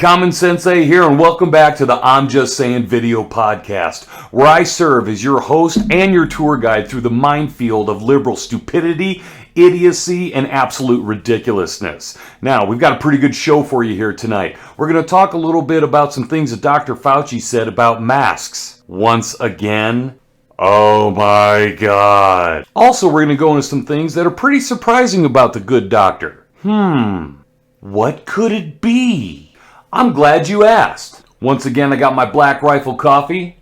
CommonSensei here, and welcome back to the I'm Just Sayin video podcast, where I serve as your host and your tour guide through the minefield of liberal stupidity, idiocy, and absolute ridiculousness. Now, we've got a pretty good show for you here tonight. We're going to talk a little bit about some things that Dr. Fauci said about masks. Once again, oh my God. Also, we're going to go into some things that are pretty surprising about the good doctor. What could it be? I'm glad you asked. Once again, I got my Black Rifle coffee.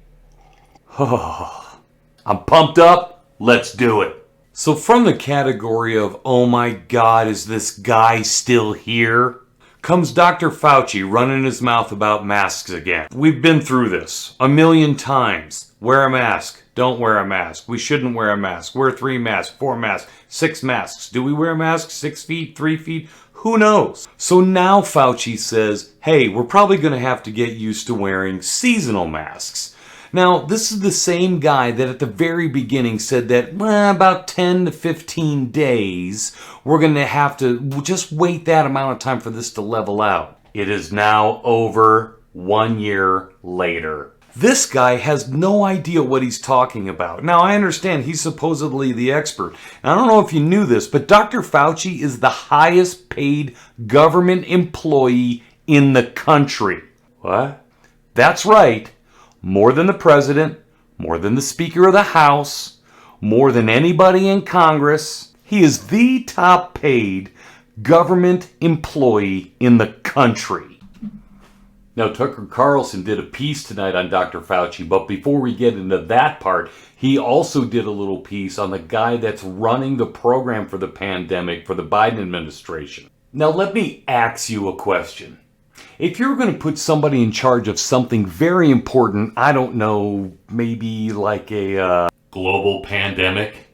I'm pumped up. Let's do it. So from the category of, oh my God, is this guy still here? Comes Dr. Fauci running his mouth about masks again. We've been through this a million times. Wear a mask. Don't wear a mask. We shouldn't wear a mask. Wear 3 masks, 4 masks, 6 masks. Do we wear masks 6 feet, 3 feet? Who knows? So now Fauci says, hey, we're probably going to have to get used to wearing seasonal masks. Now, this is the same guy that at the very beginning said that about 10 to 15 days, we're going to have to just wait that amount of time for this to level out. It is now over 1 year later. This guy has no idea what he's talking about. Now, I understand he's supposedly the expert. And I don't know if you knew this, but Dr. Fauci is the highest paid government employee in the country. What? That's right. More than the president, more than the Speaker of the House, more than anybody in Congress. He is the top paid government employee in the country. Now, Tucker Carlson did a piece tonight on Dr. Fauci, but before we get into that part, he also did a little piece on the guy that's running the program for the pandemic for the Biden administration. Now, let me ask you a question. If you're going to put somebody in charge of something very important, I don't know, maybe like a global pandemic,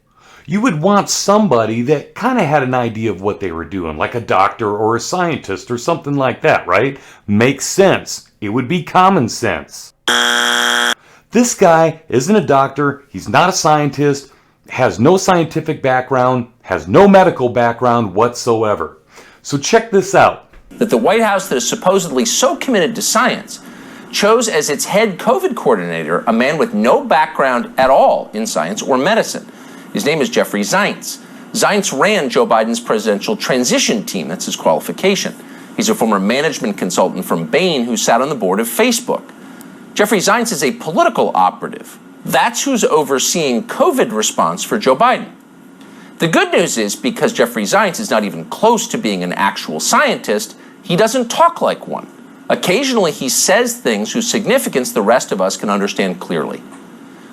you would want somebody that kind of had an idea of what they were doing, like a doctor or a scientist or something like that, right? Makes sense. It would be common sense. This guy isn't a doctor. He's not a scientist, has no scientific background, has no medical background whatsoever. So check this out. That the White House, that is supposedly so committed to science, chose as its head COVID coordinator a man with no background at all in science or medicine. His name is Jeffrey Zients. Zients ran Joe Biden's presidential transition team. That's his qualification. He's a former management consultant from Bain who sat on the board of Facebook. Jeffrey Zients is a political operative. That's who's overseeing COVID response for Joe Biden. The good news is, because Jeffrey Zients is not even close to being an actual scientist, he doesn't talk like one. Occasionally, he says things whose significance the rest of us can understand clearly.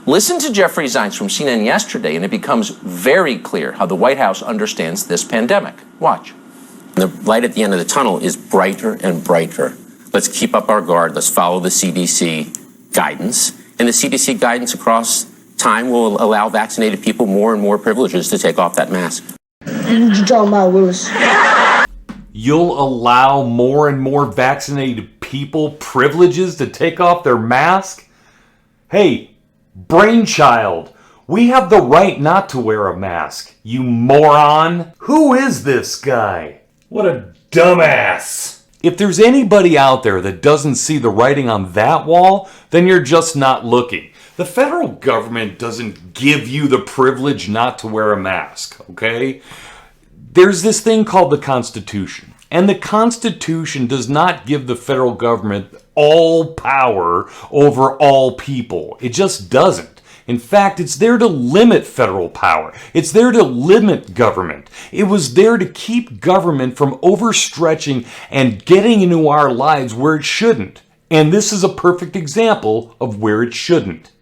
Listen to Jeffrey Zients from CNN yesterday, and it becomes very clear how the White House understands this pandemic. Watch. The light at the end of the tunnel is brighter and brighter. Let's keep up our guard. Let's follow the CDC guidance. And the CDC guidance across time will allow vaccinated people more and more privileges to take off that mask. John Willis. You'll allow more and more vaccinated people privileges to take off their mask? Hey, brainchild, we have the right not to wear a mask, you moron. Who is this guy? What a dumbass. If there's anybody out there that doesn't see the writing on that wall, then you're just not looking. The federal government doesn't give you the privilege not to wear a mask, okay? There's this thing called the Constitution. And the Constitution does not give the federal government all power over all people. It just doesn't. In fact, it's there to limit federal power. It's there to limit government. It was there to keep government from overstretching and getting into our lives where it shouldn't. And this is a perfect example of where it shouldn't.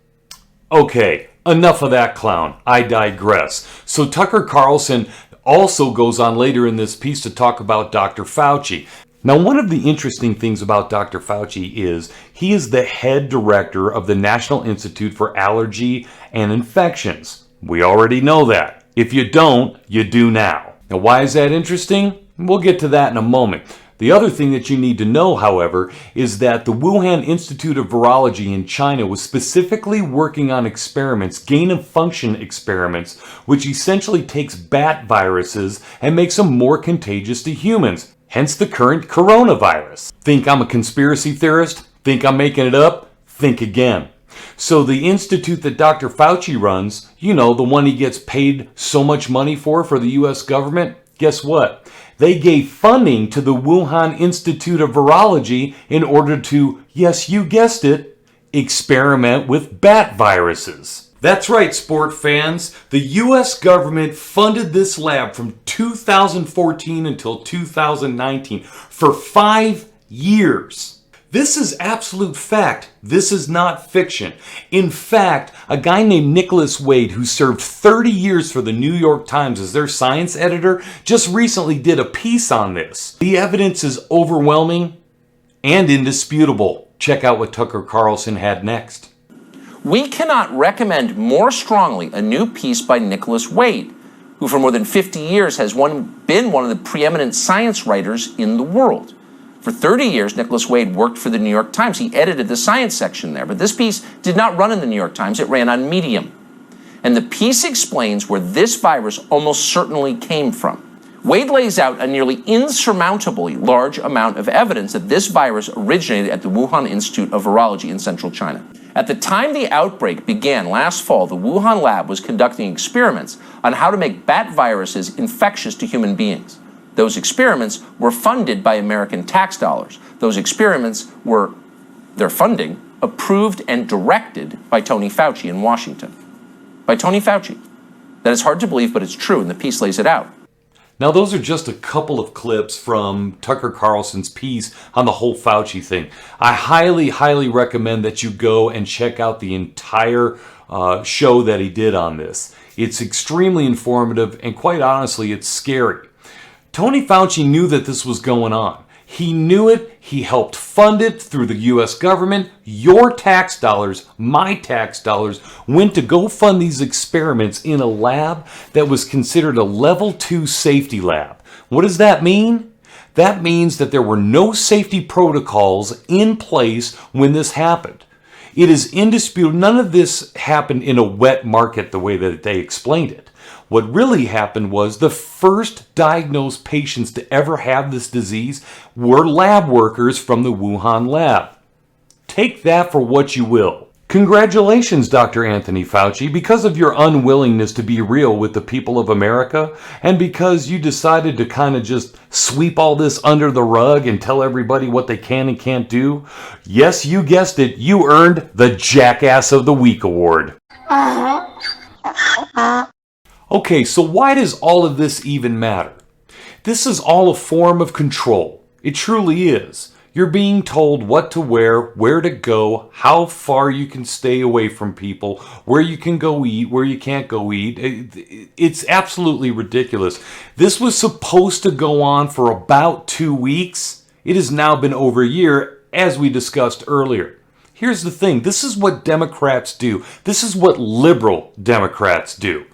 Okay, enough of that clown. I digress. So Tucker Carlson also goes on later in this piece to talk about Dr. Fauci. Now, one of the interesting things about Dr. Fauci is he is the head director of the National Institute for Allergy and Infections. We already know that. If you don't, you do now. Now, why is that interesting? We'll get to that in a moment. The other thing that you need to know, however, is that the Wuhan Institute of Virology in China was specifically working on experiments, gain-of-function experiments, which essentially takes bat viruses and makes them more contagious to humans. Hence the current coronavirus. Think I'm a conspiracy theorist? Think I'm making it up? Think again. So the institute that Dr. Fauci runs, you know, the one he gets paid so much money for the US government, guess what? They gave funding to the Wuhan Institute of Virology in order to, yes, you guessed it, experiment with bat viruses. That's right, sport fans. The US government funded this lab from 2014 until 2019 for 5 years. This is absolute fact. This is not fiction. In fact, a guy named Nicholas Wade, who served 30 years for the New York Times as their science editor, just recently did a piece on this. The evidence is overwhelming and indisputable. Check out what Tucker Carlson had next. We cannot recommend more strongly a new piece by Nicholas Wade, who for more than 50 years has been one of the preeminent science writers in the world. For 30 years, Nicholas Wade worked for the New York Times. He edited the science section there. But this piece did not run in the New York Times. It ran on Medium. And the piece explains where this virus almost certainly came from. Wade lays out a nearly insurmountably large amount of evidence that this virus originated at the Wuhan Institute of Virology in central China. At the time the outbreak began last fall, the Wuhan lab was conducting experiments on how to make bat viruses infectious to human beings. Those experiments were funded by American tax dollars. Those experiments were, their funding, approved and directed by Tony Fauci in Washington. By Tony Fauci. That is hard to believe, but it's true, and the piece lays it out. Now, those are just a couple of clips from Tucker Carlson's piece on the whole Fauci thing. I highly, highly recommend that you go and check out the entire show that he did on this. It's extremely informative, and quite honestly, it's scary. Tony Fauci knew that this was going on. He knew it. He helped fund it through the U.S. government. Your tax dollars, my tax dollars, went to go fund these experiments in a lab that was considered a level 2 safety lab. What does that mean? That means that there were no safety protocols in place when this happened. It is indisputable. None of this happened in a wet market the way that they explained it. What really happened was the first diagnosed patients to ever have this disease were lab workers from the Wuhan lab. Take that for what you will. Congratulations, Dr. Anthony Fauci, because of your unwillingness to be real with the people of America, and because you decided to kind of just sweep all this under the rug and tell everybody what they can and can't do. Yes, you guessed it, you earned the Jackass of the Week award. Okay, so why does all of this even matter? This is all a form of control. It truly is. You're being told what to wear, where to go, how far you can stay away from people, where you can go eat, where you can't go eat. It's absolutely ridiculous. This was supposed to go on for about 2 weeks. It has now been over a year, as we discussed earlier. Here's the thing. This is what Democrats do. This is what liberal Democrats do.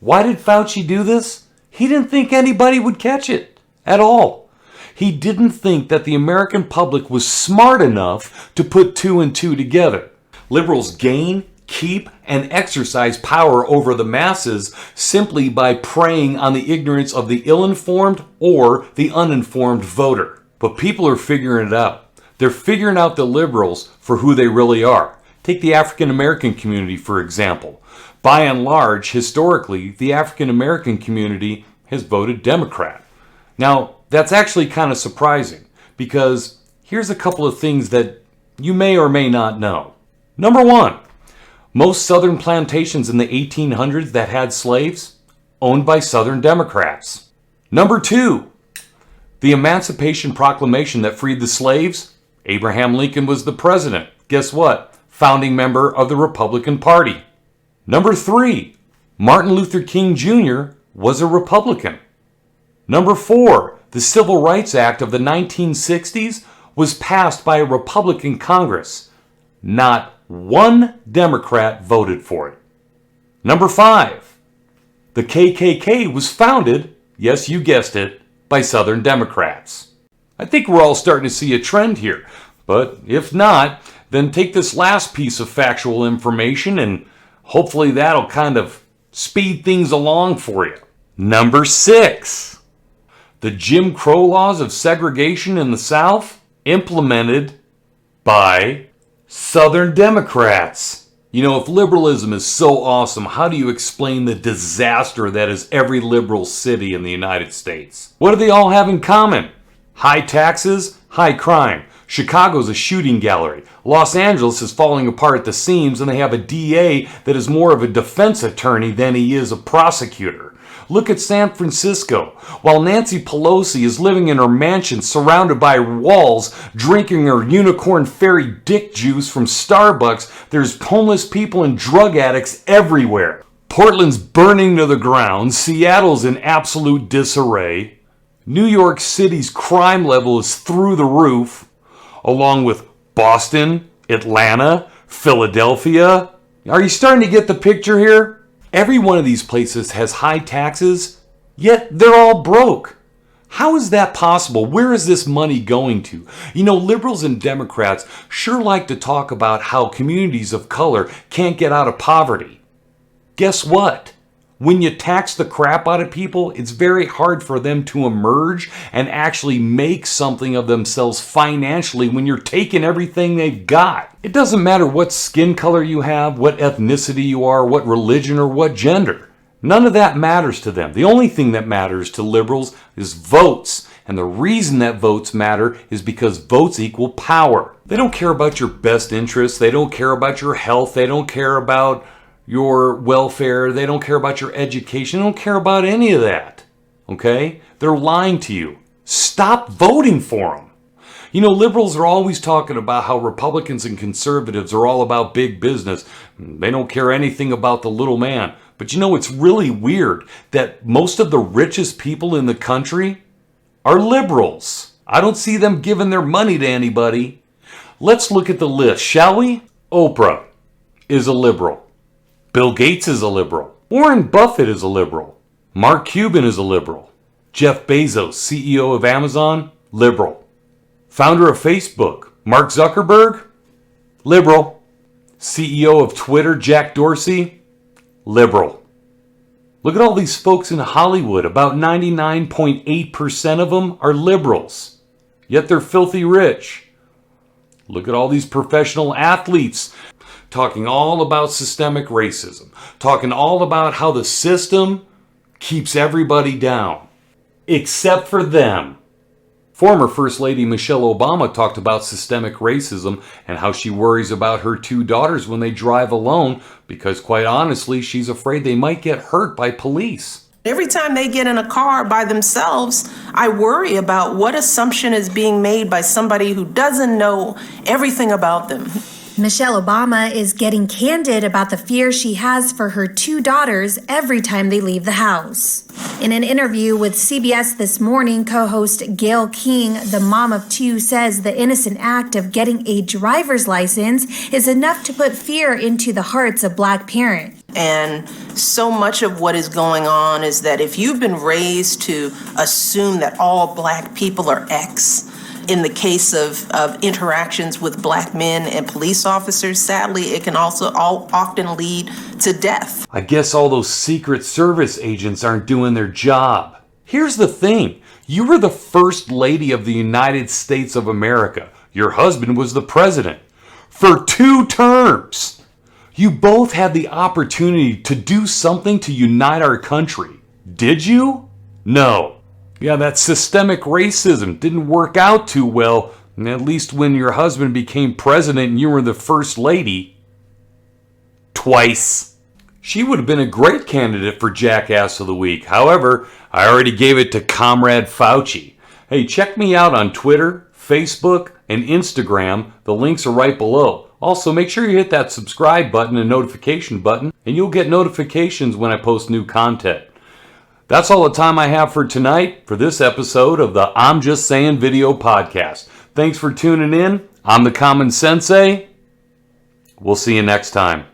Why did Fauci do this? He didn't think anybody would catch it at all. He didn't think that the American public was smart enough to put 2 and 2 together. Liberals gain, keep, and exercise power over the masses simply by preying on the ignorance of the ill-informed or the uninformed voter. But people are figuring it out. They're figuring out the liberals for who they really are. Take the African American community, for example. By and large, historically, the African American community has voted Democrat. Now, that's actually kind of surprising because here's a couple of things that you may or may not know. Number one, most Southern plantations in the 1800s that had slaves owned by Southern Democrats. Number two, the Emancipation Proclamation that freed the slaves, Abraham Lincoln was the president. Guess what? Founding member of the Republican Party. Number three, Martin Luther King Jr. was a Republican. Number four, the Civil Rights Act of the 1960s was passed by a Republican Congress. Not one Democrat voted for it. Number five, the KKK was founded, yes, you guessed it, by Southern Democrats. I think we're all starting to see a trend here, but if not, then take this last piece of factual information and hopefully that'll kind of speed things along for you. Number six, The Jim Crow laws of segregation in the South? Implemented by Southern Democrats. You know, if liberalism is so awesome, how do you explain the disaster that is every liberal city in the United States? What do they all have in common? High taxes, high crime. Chicago's a shooting gallery. Los Angeles is falling apart at the seams, and they have a DA that is more of a defense attorney than he is a prosecutor. Look at San Francisco. While Nancy Pelosi is living in her mansion surrounded by walls, drinking her unicorn fairy dick juice from Starbucks, there's homeless people and drug addicts everywhere. Portland's burning to the ground. Seattle's in absolute disarray. New York City's crime level is through the roof, along with Boston, Atlanta, Philadelphia. Are you starting to get the picture here? Every one of these places has high taxes, yet they're all broke. How is that possible? Where is this money going to? You know, liberals and Democrats sure like to talk about how communities of color can't get out of poverty. Guess what? When you tax the crap out of people, it's very hard for them to emerge and actually make something of themselves financially when you're taking everything they've got. It doesn't matter what skin color you have, what ethnicity you are, what religion, or what gender. None of that matters to them. The only thing that matters to liberals is votes. And the reason that votes matter is because votes equal power. They don't care about your best interests. They don't care about your health. They don't care about your welfare. They don't care about your education. They don't care about any of that. Okay? They're lying to you. Stop voting for them. You know, liberals are always talking about how Republicans and conservatives are all about big business. They don't care anything about the little man. But you know, it's really weird that most of the richest people in the country are liberals. I don't see them giving their money to anybody. Let's look at the list, shall we? Oprah is a liberal. Bill Gates is a liberal. Warren Buffett is a liberal. Mark Cuban is a liberal. Jeff Bezos, CEO of Amazon, liberal. Founder of Facebook, Mark Zuckerberg, liberal. CEO of Twitter, Jack Dorsey, liberal. Look at all these folks in Hollywood. About 99.8% of them are liberals. Yet they're filthy rich. Look at all these professional athletes talking all about systemic racism, talking all about how the system keeps everybody down, except for them. Former First Lady Michelle Obama talked about systemic racism and how she worries about her 2 daughters when they drive alone because, quite honestly, she's afraid they might get hurt by police. Every time they get in a car by themselves, I worry about what assumption is being made by somebody who doesn't know everything about them. Michelle Obama is getting candid about the fear she has for her 2 daughters every time they leave the house. In an interview with CBS This Morning, co-host Gayle King, the mom of 2, says the innocent act of getting a driver's license is enough to put fear into the hearts of Black parents. And so much of what is going on is that if you've been raised to assume that all Black people are X, in the case of interactions with Black men and police officers, sadly, it can also often lead to death. I guess all those Secret Service agents aren't doing their job. Here's the thing. You were the First Lady of the United States of America. Your husband was the president. For 2 terms. You both had the opportunity to do something to unite our country. Did you? No. Yeah, that systemic racism didn't work out too well, at least when your husband became president and you were the First Lady. Twice. She would have been a great candidate for Jackass of the Week. However, I already gave it to Comrade Fauci. Hey, check me out on Twitter, Facebook, and Instagram. The links are right below. Also, make sure you hit that subscribe button and notification button, and you'll get notifications when I post new content. That's all the time I have for tonight for this episode of the I'm Just Sayin video podcast. Thanks for tuning in. I'm the CommonSensei. We'll see you next time.